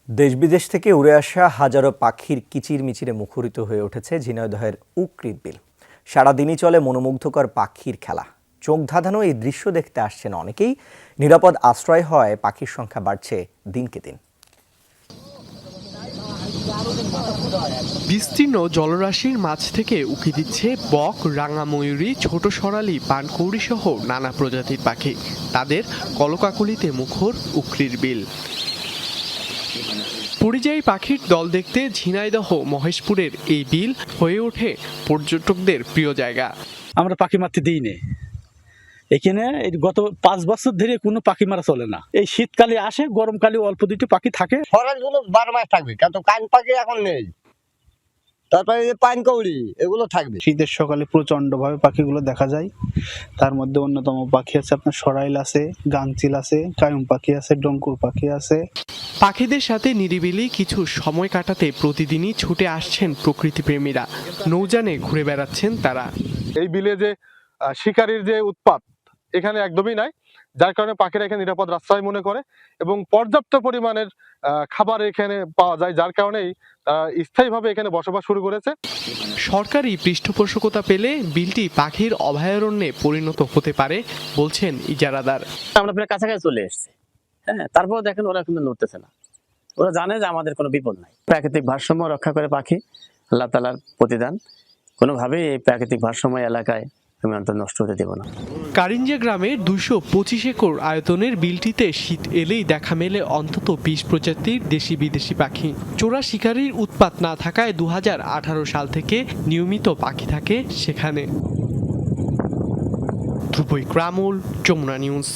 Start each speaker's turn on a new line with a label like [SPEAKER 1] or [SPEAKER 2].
[SPEAKER 1] দেশ বিদেশ থেকে উড়ে আসা হাজারো পাখির কিচিরমিচিরে মুখরিত হয়ে উঠেছে ঝিনাইদহের উকৃত বিল। সারাদিনই চলে মনোমুগ্ধকর পাখির খেলা। চোখ ধাঁধানো এই দৃশ্য দেখতে আসছেন অনেকেই। নিরাপদ আশ্রয় হয় পাখির সংখ্যা বাড়ছে দিনকে দিন।
[SPEAKER 2] বিস্তীর্ণ জলরাশির মাছ থেকে উকি দিচ্ছে বক, রাঙা ময়ূরী, ছোট সরালি, পানকৌড়ি সহ নানা প্রজাতির পাখি। তাদের কলকাকলিতে মুখর উকরির বিল। পরিযায়ী পাখির দল দেখতে ঝিনাইদহ মহেশপুরের এই বিল হয়ে ওঠে পর্যটকদের প্রিয় জায়গা।
[SPEAKER 3] আমরা পাখি মারতে দিই না এখানে। গত 5 বছর ধরে কোনো পাখি মারা চলে না। এই শীতকালে আসে, গরমকালে অল্প দুটি পাখি থাকে।
[SPEAKER 4] খরাগুলো 12 মাস থাকবে, কিন্তু কান পাখি এখন নেই। তারপরে এই পানকৌড়ি এগুলো থাকবে।
[SPEAKER 5] শীতের সকালে প্রচন্ড ভাবে পাখিগুলো দেখা যায়। তার মধ্যে অন্যতম পাখি আছে আপনার সরাইল আছে, গাংচিল আছে, কায়ুম পাখি আছে, ডঙ্কুর পাখি আছে।
[SPEAKER 2] পাখিদের সাথে নিরিবিলি কিছু সময় কাটাতে প্রতিদিনই ছুটে আসছেন প্রকৃতিপ্রেমীরা। নৌযানে ঘুরে বেড়াচ্ছেন তারা।
[SPEAKER 6] এই বিলে যে শিকারীর যে উৎপাত এখানে একদমই নাই, যার কারণে পাখিরা এখানে নিরাপদ আশ্রয় মনে করে এবং পর্যাপ্ত পরিমাণের খাবার এখানে পাওয়া যায়, যার কারণেই স্থায়ীভাবে এখানে বসবাস শুরু করেছে।
[SPEAKER 2] সরকারি পৃষ্ঠপোষকতা পেলে বিলটি পাখির অভয়ারণ্যে পরিণত হতে পারে বলছেন ইজারাদার।
[SPEAKER 7] আমরা প্রায় কাছাকাছি চলে এসেছি, হ্যাঁ, তারপর দেখেন ওরা কিন্তু নড়তেছে না। ওরা জানে যে আমাদের কোনো বিপদ নাই। প্রাকৃতিক ভারসাম্য রক্ষা করে পাখি আল্লাহ তাআলার প্রতিদান। কোনোভাবেই এই প্রাকৃতিক ভারসাম্য এলাকায় আমি অন্তত নষ্ট হতে দেব না।
[SPEAKER 2] কারিঞ্জা গ্রামের 225 একর আয়তনের বিলটিতে শীত এলেই দেখা মেলে অন্তত 20 প্রজাতির দেশি বিদেশি পাখি। চোরা শিকারীর উৎপাত না থাকায় 2018 সাল থেকে নিয়মিত পাখি থাকে সেখানে। ধ্রুবই গ্রামুল, যমুনা নিউজ।